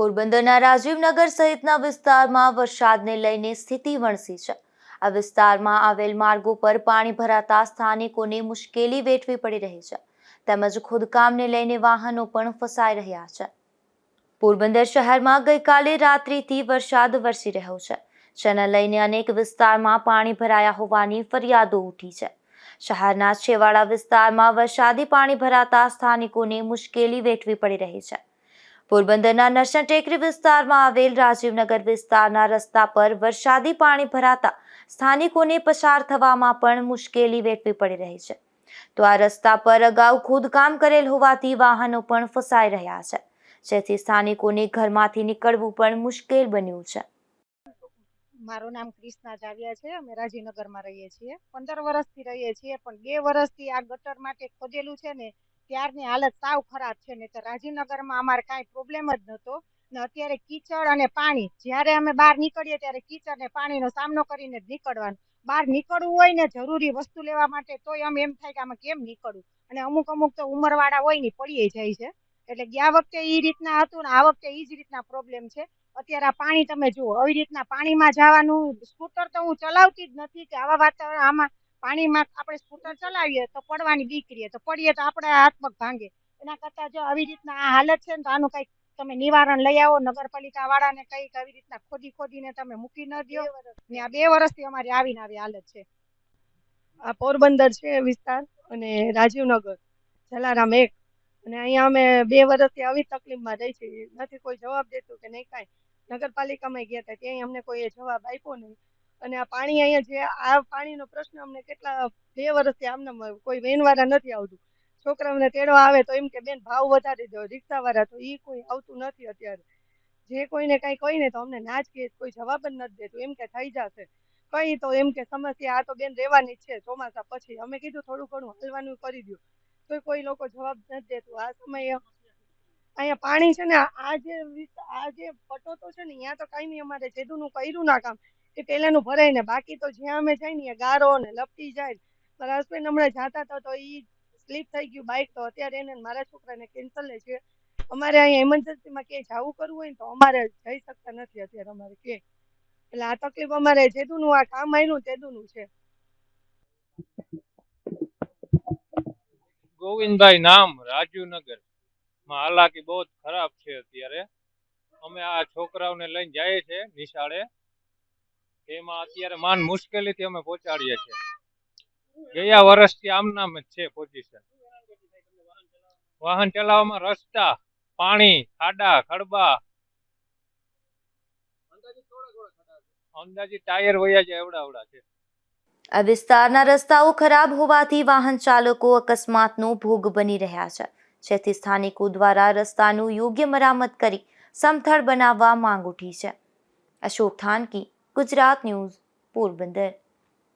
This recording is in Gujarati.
પોરબંદરના રાજીવનગર સહિતના વિસ્તારમાં વરસાદને લઈને સ્થિતિ વણસી છે। આ વિસ્તારમાં આવેલ માર્ગો પર પાણી ભરાતા સ્થાનિકોને મુશ્કેલી વેઠવી પડી રહી છે, તેમજ ખોદકામને લઈને વાહનો પણ ફસાઈ રહ્યા છે। પોરબંદર શહેરમાં ગઈકાલે રાત્રિથી વરસાદ વરસી રહ્યો છે, જેને લઈને અનેક વિસ્તારમાં પાણી ભરાયા હોવાની ફરિયાદો ઉઠી છે। શહેરના છેવાડા વિસ્તારમાં વરસાદી પાણી ભરાતા સ્થાનિકોને મુશ્કેલી વેઠવી પડી રહી છે। પોરબંદરના નરસણ ટેકરી વિસ્તારમાં આવેલ રાજીવનગર વિસ્તારના રસ્તા પર વરસાદી પાણી ભરાતા સ્થાનિકોને પસાર થવામાં પણ મુશ્કેલી વેઠવી પડી રહી છે। તો આ રસ્તા પર અગાઉ ખોદકામ કરેલ હોવાથી વાહનો પણ ફસાઈ રહ્યા છે, જેથી સ્થાનિકોને ઘરમાંથી નીકળવું પણ મુશ્કેલ બન્યું છે। મારું નામ ક્રિષ્ના જાવિયા છે। અમે રાજીવનગરમાં રહીએ છીએ, 15 વર્ષથી રહીએ છીએ, પણ 2 વર્ષથી આ ગટર માટે ખોદેલું છે ને ત્યારની હાલત સાવ ખરાબ છે ને। તો રાજીવનગરમાં અમારે કાંઈ પ્રોબ્લેમ જ નહોતો ને અત્યારે કીચડ અને પાણી, જ્યારે અમે બહાર નીકળીએ ત્યારે કીચડ ને પાણીનો સામનો કરીને જ નીકળવાનું। બહાર નીકળવું હોય ને જરૂરી વસ્તુ લેવા માટે તોય અમે એમ થાય કે આમાં કેમ નીકળવું, અને અમુક તો ઉંમરવાળા હોય ને પડીએ જાય છે। એટલે ગયા વખતે એ રીતના હતું ને આ વખતે એ જ રીતના પ્રોબ્લેમ છે। અત્યારે આ પાણી તમે જુઓ, આવી રીતના પાણીમાં જવાનું, સ્કૂટર તો હું ચલાવતી જ નથી કે આવા વાતાવરણ આમાં પાણીમાં આપણે સ્કૂટર ચલાવીએ તો પડવાની બીક રહે, તો પડીએ તો આપણે હાથ પગ ભાંગે। એના કરતા જો આવી રીતના આ હાલત છે ને તો આનું કંઈક તમે નિવારણ લઈ આવો, નગરપાલિકા વાળાને કંઈક આવી રીતના ખોદીને તમે મૂકી ન દો ને। આ 2 વર્ષથી અમારી આવી હાલત છે। આ પોરબંદર છે વિસ્તાર અને રાજીવનગર જલારામ 1, અને અહીંયા અમે 2 વર્ષથી આવી તકલીફમાં રહી છીએ, નથી કોઈ જવાબ દેતું કે નહીં કાંઈ। નગરપાલિકામાં ગયા હતા ત્યાં અમને કોઈ જવાબ આપ્યો નહીં, અને આ પાણી અહીંયા જે આ પાણીનો પ્રશ્ન અમને કેટલા 2 વર્ષથી આમને કોઈ વેનવાળા નથી આવતું। છોકરાઓને તેડવા આવે તો એમ કે બેન ભાવ વધારી દો, રિક્ષાવાળા તો એ કોઈ આવતું નથી। અત્યારે જે કોઈને કાંઈ કહીને તો અમને ના જ કહે, કોઈ જવાબ જ નથી દેતું, એમ કે થઈ જશે કઈ, તો એમ કે સમસ્યા આ તો બેન રહેવાની જ છે ચોમાસા પછી। અમે કીધું થોડું ઘણું હલવાનું કરી દો, તો કોઈ લોકો જવાબ નથી દેતું। આ સમયે અહીંયા પાણી છે ને આ જે પટો તો છે ને અહીંયા તો કાંઈ નહીં, અમારે જેદુનું કર્યું ના કામ એ પહેલાનું ભરાય ને, બાકી તો જ્યાં અમે જાય ને ગારો ને લપટી જાય। મારા હસબન્ડ હમણાં જતા હતા તો એ સ્લીપ થઈ ગયું બાઇક, તો અત્યારે એને મારા છોકરાને કેન્સલ છે। અમારે અહીંયા ઇમરજન્સીમાં ક્યાંય જવું કરવું હોય ને તો અમારે જઈ શકતા નથી અત્યારે અમારે કે, એટલે આ તકલીફ અમારે જેદુનું આ કામ આવ્યું તેદુનું છે। ગોવિંદભાઈ નામ, રાજીવનગર માં હાલાકી બહુ ખરાબ છે। અત્યારે અમે આ છોકરાઓને લઈને જઈએ છીએ નિશાળે, એમાં અત્યારે માન મુશ્કેલીથી અમે પહોંચાડીએ છીએ। ગયા વર્ષથી આમનામ જ છે પોઝિશન। વાહન ચલાવવામાં રસ્તા, પાણી, ખાડા ખડબા, અંદાજિત ટાયર વયા જાય એવડા છે। આ વિસ્તારના રસ્તાઓ ખરાબ હોવાથી વાહન ચાલકો અકસ્માતનો ભોગ બની રહ્યા છે, જેથી સ્થાનિકો દ્વારા રસ્તાનું યોગ્ય મરામત કરી સમથળ બનાવવા માંગ ઉઠી છે। અશોક થાનકી, ગુજરાત ન્યૂઝ, પોરબંદર।